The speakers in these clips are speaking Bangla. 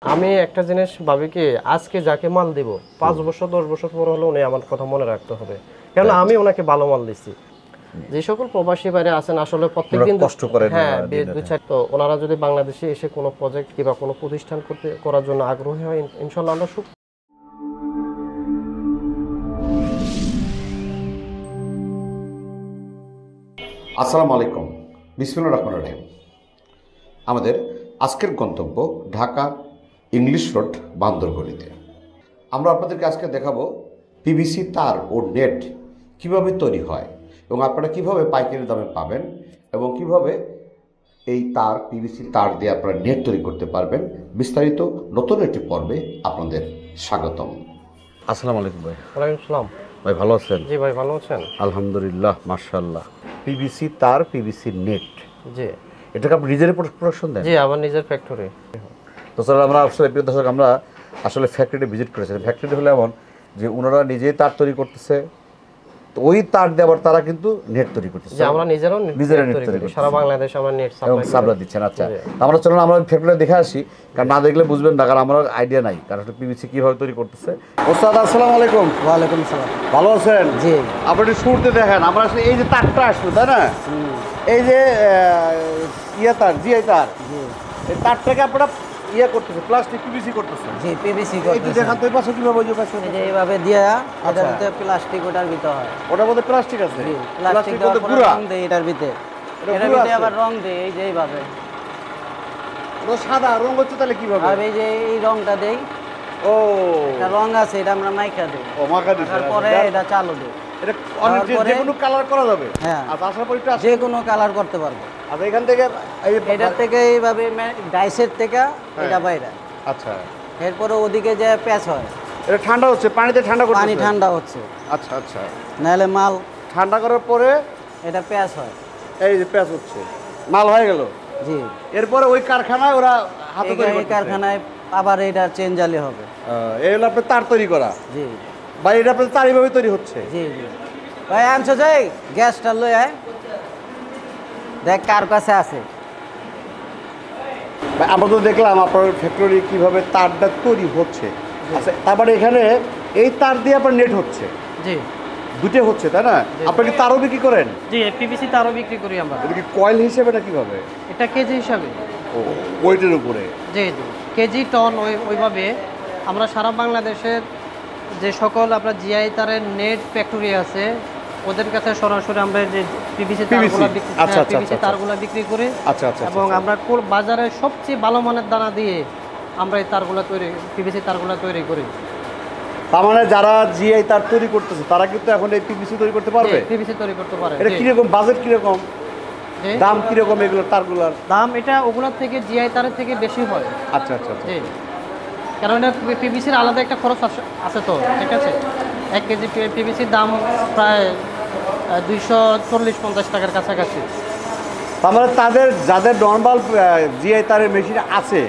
আমি একটা জিনিস ভাবি কি আজকে যাকে মাল দিব 5 বছর 10 বছর পর হলে উনি আমার কথা মনে রাখতে হবে, কারণ আমি ওনাকে ভালো মাল দিছি। যে সকল প্রবাসী বাইরে আছেন আসলে প্রত্যেকদিন কষ্ট করেন, হ্যাঁ তো ওনারা যদি বাংলাদেশে এসে কোনো প্রজেক্ট কিংবা কোনো প্রতিষ্ঠান করার জন্য আগ্রহী হয়, ইনশাআল্লাহ আমরা আসসালামু আলাইকুম, বিসমিল্লাহির রহমানির রহিম। আমাদের আজকের গন্তব্য ঢাকা ইংলিশ রোড বান্দরগলিতে। আমরা আপনাদেরকে আজকে দেখাবো পিভিসি তার ও নেট কিভাবে তৈরি হয় এবং আপনারা কিভাবে পাইকারি দামে পাবেন এবং কিভাবে এই তার পিভিসি তার দিয়ে আপনারা নেট তৈরি করতে পারবেন। বিস্তারিত নতুন একটি পর্বে আপনাদের স্বাগতম। আসসালামু আলাইকুম ভাই। ওয়ালাইকুম আসসালাম ভাই, ভালো আছেন? জি ভাই, ভালো আছেন? আলহামদুলিল্লাহ, মাশাআল্লাহ। পিভিসি তার, পিভিসি নেট, জি এটাকে আপনি নিজের প্রোডাকশন দেন? জি, আমার নিজের ফ্যাক্টরি। তো স্যার, আমরা আসলে প্রিয় দর্শক, আমরা আসলে ফ্যাক্টরিতে ভিজিট করেছিলাম। ফ্যাক্টরিতে হলে এমন যে ওনারা নিজেই তার তৈরি করতেছে, তো ওই তার দিয়ে আবার তারা কিন্তু নেট তৈরি করতেছে। আমরা নিজেরা নেট তৈরি করি, সারা বাংলাদেশে আমরা নেট সাপ্লাই দিচ্ছেন। আচ্ছা, আমরা চলুন আমরা ফ্যাক্টরিতে দেখে আসি, কারণ না দেখলে বুঝবেন না, কারণ আমার আইডিয়া নাই কারণ পিভিসি কিভাবে তৈরি করতেছে। ওস্তাদ, আসসালামু আলাইকুম। ওয়ালাইকুম আসসালাম। ভালো আছেন? জি। আপনি শুরুতে দেখেন আমরা আসলে এই যে তারটা আসলো, তাই না? এই যে তার, জিআই তার, এই তারটাকে আপনারা করতেছে, প্লাস্টিক পিভিসি করতেছে। জি, পিভিসি করতেছে। একটু দেখান তো এই পাশে কিভাবে, ওই যে পাশে এই যে এইভাবে দিয়া এটার ভিতরে প্লাস্টিক, ওটার ভিতরে হয়। ওটার মধ্যে প্লাস্টিক আছে? জি, প্লাস্টিক দেওয়ার পরে রং দেই এটার ভিতরে। এটার ভিতরে আবার রং দেই, এই যে এইভাবে। ওটা সাদা রং হচ্ছে, তাহলে কিভাবে? আর এই যে এই রংটা দেই। ও, এটা রং আছে, এটা আমরা মাইখা দেই। ও, মাখা দিছে। তারপরে এটা চালু দেই। এটা অনেক যে কোনো কালার করা যাবে? হ্যাঁ, আচ্ছা, আসার পর এটা যে কোনো কালার করতে পারবো। আচ্ছা, এখান থেকে এটার থেকে এইভাবে ডাইসের থেকে এটা বাইরে। আচ্ছা, এরপরে ওদিকে যে প্যাচ হয়, এটা ঠান্ডা হচ্ছে, পানিতে ঠান্ডা করতে? পানি ঠান্ডা হচ্ছে। আচ্ছা আচ্ছা, নাহলে মাল ঠান্ডা করার পরে এটা প্যাচ হয়। এই যে প্যাচ হচ্ছে, মাল হয়ে গেল। জি, এরপরে ওই কারখানায় ওরা হাতে তৈরি করতেছে? কারখানায় আবার এটা চেঞ্জালি হবে। এই হলো আপনার তার তৈরি করা। জি, ভাই, এটা আপনার তার এইভাবে তৈরি হচ্ছে? জি জি ভাই, আনছো যাই গ্যাসটা লই আয়, দেখ কার কাছে আছে। ভাই, আমরা তো দেখলাম আপনার ফ্যাক্টরি কিভাবে তারটা তৈরি হচ্ছে। আচ্ছা, তারপরে এখানে এই তার দিয়ে আপনার নেট হচ্ছে? জি, দুটো হচ্ছে, তাই না? আপনি কি তারও বিক্রি করেন? জি, পিভিসি তারও বিক্রি করি আমরা। এটা কি কয়েল হিসেবে না কিভাবে? এটা কেজি হিসাবে। ও, ওয়েটের উপরে? জি জি, কেজি টন ওইভাবে আমরা সারা বাংলাদেশের যে সকল আপনার জিআই তারের নেট ফ্যাক্টরি আছে ওদের কাছে সরাসরি আমরা যে পিভিসি তারগুলো বিক্রি করি। আচ্ছা আচ্ছা, এবং আমরা বাজারে সবচেয়ে ভালো মানের দানা দিয়ে আমরা এই তারগুলো পিভিসি তারগুলো তৈরি করি। তার মানে যারা জিআই তার তৈরি করতেছে তারা কিন্তু এখন এই পিভিসি তৈরি করতে পারবে? পিভিসি তৈরি করতে পারে। এটা কিরকম বাজেট, কিরকম দাম, কিরকম এগুলো তারগুলোর দাম? এটা ওগুলোর থেকে জিআই তারের থেকে বেশি হয়। আচ্ছা আচ্ছা, জি, কারণ এটা পিভিসির আলাদা একটা খরচ আছে তো, ঠিক আছে। 1 কেজি পিভিসির দাম প্রায় 240-50 টাকার কাছাকাছি। তার মানে যাদের নর্মাল জিআই তারের মেশিন আছে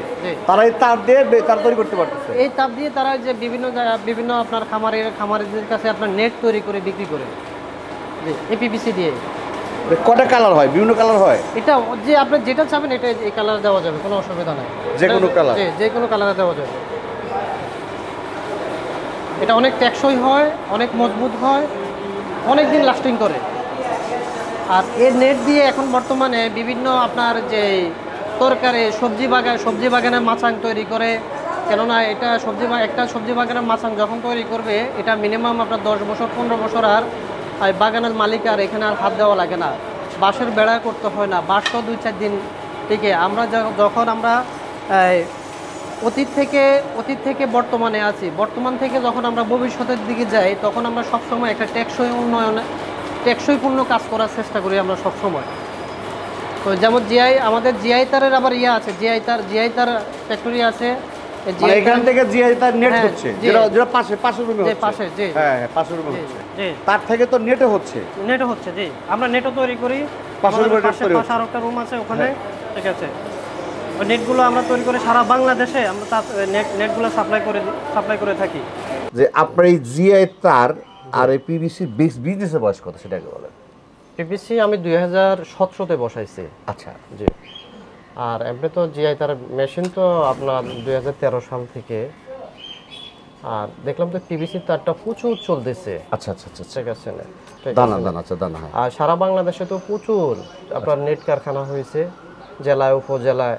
তারা এই তার দিয়ে তার তৈরি করতে পারতেছে? এই তার দিয়ে তারা যে বিভিন্ন আপনার খামারিদের কাছে আপনার নেট তৈরি করে বিক্রি করে। জি, এই পিভিসি দিয়ে। কটা কালার হয়? বিভিন্ন কালার হয়? এটা যে আপনি যেটা চাবেন এটা এই কালার দেওয়া যাবে, কোনো অসুবিধা নাই। যে কোনো কালার? যে কোনো কালারে দেওয়া যাবে। এটা অনেক টেকসই হয়, অনেক মজবুত হয়, অনেক দিন লাস্টিং করে। আর এর নেট দিয়ে এখন বর্তমানে বিভিন্ন আপনার যে তরকারি সবজি বাগানের মাচাং তৈরি করে। কেননা এটা একটা সবজি বাগানের মাচাং যখন তৈরি করবে এটা মিনিমাম আপনার 10 বছর 15 বছর আর বাগানের মালিক আর এখানে আর হাত দেওয়া লাগে না, বাঁশের বেড়া করতে হয় না, বাঁশ তো 2-4 দিন থেকে। আমরা যখন আমরা অতীত থেকে বর্তমানে আছি, বর্তমান থেকে যখন আমরা ভবিষ্যতের দিকে যাই তখন আমরা সবসময় একটা টেকসইপূর্ণ কাজ করার চেষ্টা করি আমরা সবসময়। তো যেমন আমাদের জিআই তারের আবার আছে, জিআই তার ফ্যাক্টরি আছে। এখান থেকে জিআই তার নেট হচ্ছে, যেটা পাশের রুমে হচ্ছে। পাশে, জি হ্যাঁ, পাশের রুমে হচ্ছে। তার থেকে তো নেটও হচ্ছে? জি, আমরা নেটও তৈরি করি। পাশে আরেকটা রুম আছে ওখানে, ঠিক আছে। ওই নেটগুলো আমরা তৈরি করে সারা বাংলাদেশে আমরা নেটগুলো সাপ্লাই করে থাকি। যে আপনার এই জিআই তার আর এই পিভিসি বিজনেসের বয়স কত সেটাকে বলেন? পিভিসি আমি 2017-তে বসাইছি। আচ্ছা, জি। আর এমনি তো জিআই তার মেশিন তো আপনার 2013 সাল থেকে। আর দেখলাম তো পিভিসি তারটা প্রচুর চলতেছে। আচ্ছা আচ্ছা আচ্ছা ঠিক আছে না? দানা দানা আচ্ছা দানা হ্যাঁ। আর সারা বাংলাদেশে তো প্রচুর আপনার নেট কারখানা হয়েছে, জেলায় উপজেলায়।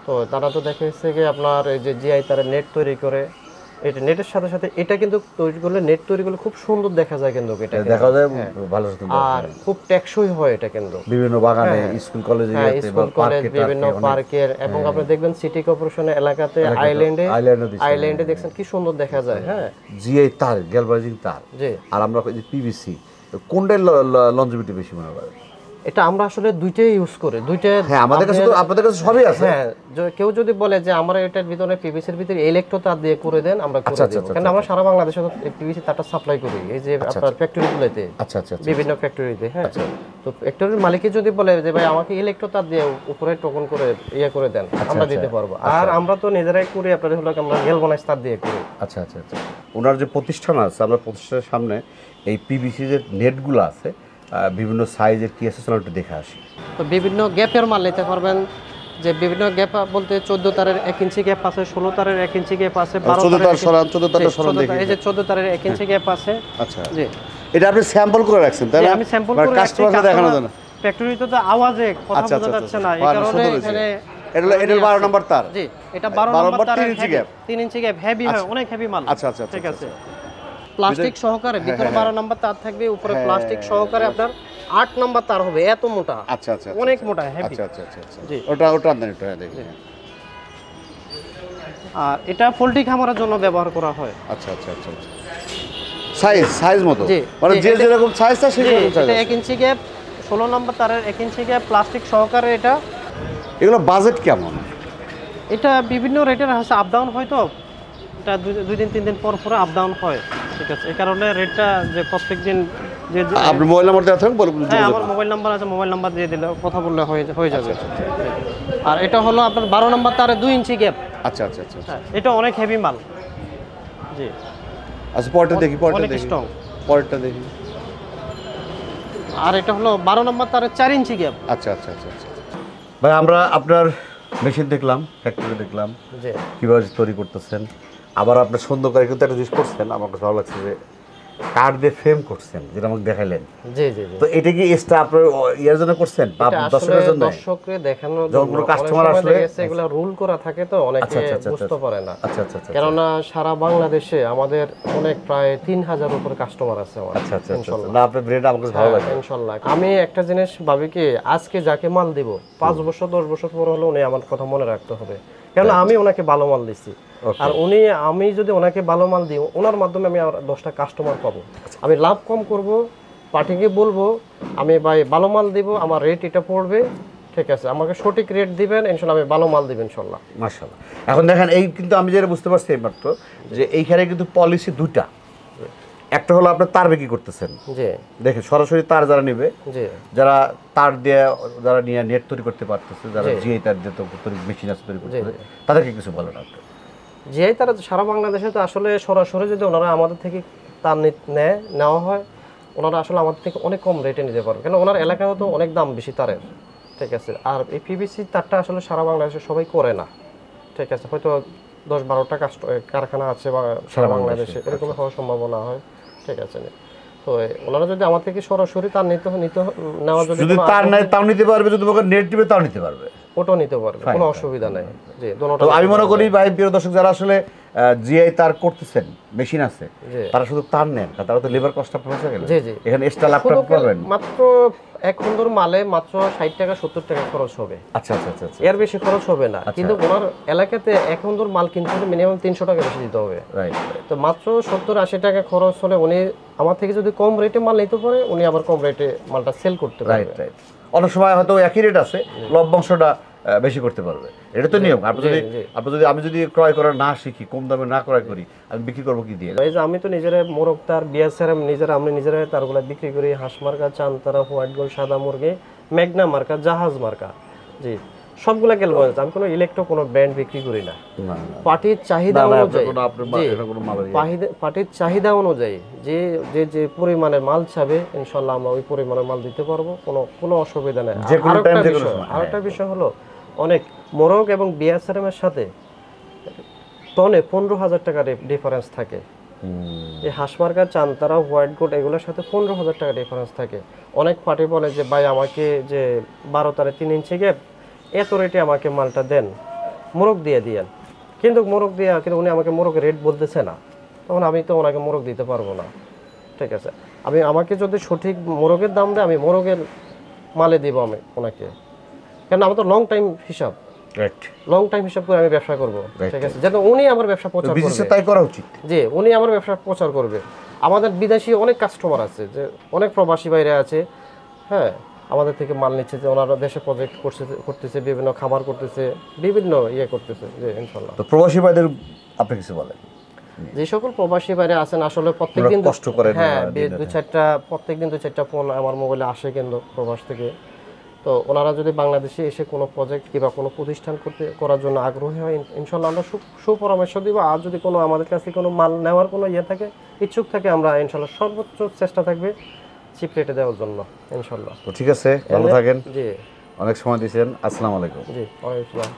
তো তারা তো দেখা যাচ্ছে কি আপনার এই যে জিআই তারা নেট তৈরি করে, এটা নেটের সাথে সাথে এটা কিন্তু তৈরি করলে, নেট তৈরি করলে খুব সুন্দর দেখা যায় কিন্তু এটা দেখা যায় ভালো আর খুব টেকসই হয় এটা কিন্তু বিভিন্ন বাগানে, স্কুল কলেজে, স্কুল কলেজ, বিভিন্ন পার্কের, এবং আপনি দেখবেন সিটি কর্পোরেশনের এলাকাতে, আইল্যান্ডে দেখছেন কি সুন্দর দেখা যায়। হ্যাঁ, জিআই তার গ্যালভানাইজিং তার। জি। আর আমরা পিভিসি কোনটার লঞ্জিভিটি বেশি মনে করেন? এটা আমরা আসলে দুইটাই ইউজ করি, দুইটা। হ্যাঁ, আমাদের কাছে তো, আপনাদের কাছে সবই আছে। হ্যাঁ, কেউ যদি বলে যে আমরা এটার ভিতরে পিভিসির ভিতরে ইলেকট্রো তার দিয়ে করে দেন, আমরা করে দেব। কারণ আমরা সারা বাংলাদেশে পিভিসি তারটা সাপ্লাই করি, এই যে আপনার ফ্যাক্টরিগুলোতে। আচ্ছা আচ্ছা বিভিন্ন ফ্যাক্টরিতে। হ্যাঁ, তো ফ্যাক্টরির মালিক যদি বলে যে ভাই আমাকে ইলেকট্রো তার দিয়ে উপরে টোকন করে করে দেন, আমরা দিতে পারবো। আর আমরা তো নিজেরাই করি, আপনাদের হলো আমরা গ্যালভানাইজ তার দিয়ে করি। আচ্ছা আচ্ছা আচ্ছা। ওনার যে প্রতিষ্ঠান আছে, আমরা প্রতিষ্ঠানের সামনে এই পিভিসি যে নেটগুলো আছে বিভিন্ন সাইজের কি আছে, একটু দেখে আসি। তো বিভিন্ন গ্যাপের মাল নিতে পারবেন, যে বিভিন্ন গ্যাপ বলতে 14 তারের 1 ইঞ্চি গ্যাপ আছে, 16 তারের 1 ইঞ্চি গ্যাপ আছে, 14 তার সরান, 14 তারটা সরান দেখি। এই যে 14 তারের 1 ইঞ্চি গ্যাপ আছে। আচ্ছা, জি। এটা আপনি স্যাম্পল করে রাখছেন তাই না? আমি স্যাম্পল করে কাস্টমারকে দেখানো যায় না। ফ্যাক্টরিতে তো আওয়াজে কথা বোঝা যাচ্ছে না, এই কারণে এখানে এটা 12 নাম্বার তার। জি, এটা 12 নাম্বার তার, 3 ইঞ্চি গ্যাপ। 3 ইঞ্চি গ্যাপ, হেভি হয়, অনেক হেভি মাল। আচ্ছা আচ্ছা ঠিক আছে। প্লাস্টিক সহকারে ভিতরে 12 নাম্বার তার থাকবে, উপরে প্লাস্টিক সহকারে আপনার 8 নাম্বার তার হবে, এত মোটা। আচ্ছা আচ্ছা, অনেক মোটা, হেভি। আচ্ছা আচ্ছা আচ্ছা। জি, ওটা দেন, এটা দেখি। আর এটা পোল্ট্রি খামারের জন্য ব্যবহার করা হয়। আচ্ছা আচ্ছা আচ্ছা। সাইজ মতো, জি, মানে যে যেরকম সাইজটা সেরকম সাইজ। এটা 1 ইঞ্চি গ্যাপ, 16 নাম্বার তারের 1 ইঞ্চি গ্যাপ, প্লাস্টিক সহকারে এটা। এগুলো বাজেট কেমন? এটা বিভিন্ন রেটের আছে, আপ ডাউন হয় তো, এটা 2 দিন 3 দিন পর পরে আপ ডাউন হয়। ঠিক আছে, এই কারণে রেটটা যে প্রত্যেকদিন যে আপনি মোবাইল নাম্বার দেওয়া থাকবে বলুন। হ্যাঁ, আমার মোবাইল নাম্বার আছে, মোবাইল নাম্বার দিয়ে দিলে কথা বললে হয়ে যাবে। আর এটা হলো আপনার 12 নাম্বার তারে 2 ইঞ্চি গ্যাপ। আচ্ছা আচ্ছা আচ্ছা। হ্যাঁ, এটা অনেক হেভি মাল। জি। আচ্ছা, পরেরটা দেখি, পরেরটা দেখি, স্ট্রং। পরেরটা দেখি। আর এটা হলো 12 নাম্বার তারে 4 ইঞ্চি গ্যাপ। আচ্ছা আচ্ছা আচ্ছা আচ্ছা। ভাই, আমরা আপনার মেশিন দেখলাম, ফ্যাক্টরি দেখলাম, জি, কীভাবে তৈরি করতেছেন। আবার আপনার সুন্দর করে কিন্তু একটা জিনিস করছেন, আমার কাছে ভালো লাগছে যে কাঠ দিয়ে ফ্রেম করছেন, যেটা আমাকে দেখাইলেন। জি জি জি। তো এটা কি এক্সট্রা আপনার ইয়ার জন্য করছেন, দর্শকের জন্য? দর্শককে দেখানোর যখন কোনো কাস্টমার আসলে এগুলা রুল করা থাকে তো, অনেকে বুঝতে পারে না। আচ্ছা আচ্ছা আচ্ছা। কেননা সারা বাংলাদেশে আমাদের অনেক প্রায় 3000 উপর কাস্টমার আছে আমার। আচ্ছা আচ্ছা আচ্ছা। না, আপনার ব্রেড আমার কাছে ভালো লাগে ইনশাআল্লাহ। আমি একটা জিনিস ভাবি কি, আজকে যাকে মাল দিব 5 বছর 10 বছর পর হলো উনি আমার কথা মনে রাখতে হবে, কেননা আমি ওনাকে ভালো মাল দিচ্ছি। আর আমি যদি ওনাকে ভালো মাল দিই, ওনার মাধ্যমে আমি আর 10টা কাস্টমার পাবো। আমি লাভ কম করব, পার্টিকে বলবো আমি ভাই ভালো মাল দিব, আমার রেট এটা পড়বে, ঠিক আছে, আমাকে সঠিক রেট দিবেন, ইনশাআল্লাহ আমি ভালো মাল দিবেন ইনশাআল্লাহ। মাশাআল্লাহ। এখন দেখেন, এই কিন্তু আমি যেটা বুঝতে পারছি এইমাত্র, যে এইখানে কিন্তু পলিসি দুটা। একটা হলো আপনার তার বিক্রি করতেছেন, জি, দেখেন সরাসরি তার যারা নেবে, জি, যারা তার দিয়ে যারা নিয়ে নেট তৈরি করতে পারতেছে, যারা জিআই তার যে মেশিন আছে তৈরি করতে, তাদেরকে কিছু বলেন আপনি। জিআই তারা সারা বাংলাদেশে তো আসলে সরাসরি যদি ওনারা আমাদের থেকে তার নেওয়া হয়, ওনারা আসলে আমাদের থেকে অনেক কম রেটে নিতে পারবে, কেন ওনার এলাকায় তো অনেক দাম বেশি তারের। ঠিক আছে, আর এই পিভিসি তারটা আসলে সারা বাংলাদেশে সবাই করে না। ঠিক আছে, হয়তো 10-12টা কারখানা আছে বা সারা বাংলাদেশে, এরকম হওয়ার সম্ভাবনা হয়। ঠিক আছে, তো ওনারা যদি আমার থেকে সরাসরি তার নেওয়া যদি তার নেয় তাও নিতে পারবে, যদি নেট দিবে তাও নিতে পারবে, ওটাও নিতে পারবে, কোনো অসুবিধা নেই। জি, তো আমি মনে করি ভাই, প্রিয় দর্শক, যারা আসলে জিআই তার করতেছেন, মেশিন আছে, তারা শুধু তার নেন, তারা তো লেবার কস্টটা পৌঁছে গেল। জি জি, এখানে এক্সট্রা লাভ পাবেন। মাত্র 1 সুন্দর মালে মাত্র 60 টাকা 70 টাকা খরচ হবে। আচ্ছা আচ্ছা আচ্ছা, এর বেশি খরচ হবে না। কিন্তু ওনার এলাকাতে 1 সুন্দর মাল কিনতে হলে মিনিমাম 300 টাকা বেশি দিতে হবে। রাইট। তো মাত্র 70-80 টাকা খরচ হলে উনি আমার থেকে যদি কম রেটে মাল নিতে পারে, উনি আবার কম রেটে মালটা সেল করতে পারবে। Right right. অনেক সময় হয়তো একই রেট আছে, লভ্যাংশটা বেশি করতে পারবে, এটা তো নিয়ম। আমি যদি ক্রয় করা না শিখি, কম দামে না ক্রয় করি, আমি বিক্রি করবো কি দিয়ে? এই যে আমি তো নিজেরা মোরগ তার, বিএসআরএম আমি নিজেরা তারগুলা বিক্রি করি, হাঁস মার্কা, চান্তারা, হোয়াইট গোল্ড, সাদা মুরগি, মেঘনা মার্কা, জাহাজ মার্কা, জি, সবগুলা গ্যালভানাইজ। আমি কোনো ইলেকট্রো কোনো ব্র্যান্ড বিক্রি করি না। পার্টির চাহিদা অনুযায়ী, পার্টির চাহিদা অনুযায়ী যে যে যে পরিমাণের মাল চাবে, ইনশাআল্লাহ আমরা ওই পরিমাণের মাল দিতে পারবো, কোনো অসুবিধা নেই। আরেকটা বিষয় হলো, অনেক মোরগ এবং বিএসআরএম এর সাথে টনে 15,000 টাকা ডিফারেন্স থাকে। এই হাঁসমার্কার চান্তারা হোয়াইট গোট এগুলোর সাথে 15,000 টাকা ডিফারেন্স থাকে। অনেক পার্টি বলে যে ভাই আমাকে যে 12 তারে 3 ইঞ্চি গ্যাপ এত রেটে আমাকে মালটা দেন, মোরগ দিয়ে দিয়েন। কিন্তু মোরগ দিয়ে কিন্তু উনি আমাকে মোরগের রেট বলতেছে না, তখন আমি তো ওনাকে মোরগ দিতে পারবো না। ঠিক আছে, আমাকে যদি সঠিক মোরগের দাম দেয় আমি মোরগের মালে দিব আমি ওনাকে, কারণ আমার তো লং টাইম হিসাব, রাইট, লং টাইম হিসাব করে আমি ব্যবসা করব। ঠিক আছে, যাতে উনি আমার ব্যবসা প্রচার করবে, তাই করা উচিত। জি, উনি আমার ব্যবসা প্রচার করবে। আমাদের বিদেশি অনেক কাস্টমার আছে, যে অনেক প্রবাসী বাইরে আছে, হ্যাঁ, আমাদের থেকে মাল নিচ্ছে, যে ওনারা দেশে প্রজেক্ট করতেছে, বিভিন্ন খামার করতেছে, বিভিন্ন ইয়ে করতেছে। যে ইনশাল্লাহ তো প্রবাসী ভাইদের আপনি কিছু বলেন? যে সকল প্রবাসী বাইরে আছেন আসলে প্রত্যেকদিন কষ্ট করেন, হ্যাঁ, প্রত্যেকদিন 2-4টা ফোন আমার মোবাইলে আসে কিন্তু প্রবাস থেকে। তো ওনারা যদি বাংলাদেশে এসে কোনো প্রজেক্ট কিংবা কোনো প্রতিষ্ঠান করার জন্য আগ্রহী হয়, ইনশাল্লাহ আমরা সুপরামর্শ দিব। আর যদি কোনো আমাদের কাছে কোনো মাল নেওয়ার কোনো ইয়ে থাকে, ইচ্ছুক থাকে, আমরা ইনশাল্লাহ সর্বোচ্চ চেষ্টা থাকবে চিপ রেটে দেওয়ার জন্য ইনশাল্লাহ। তো ঠিক আছে, ভালো থাকেন। জি, অনেক সময় দিয়েছেন। আসসালামু আলাইকুম। জি, ওয়ালাইকুম আসসালাম।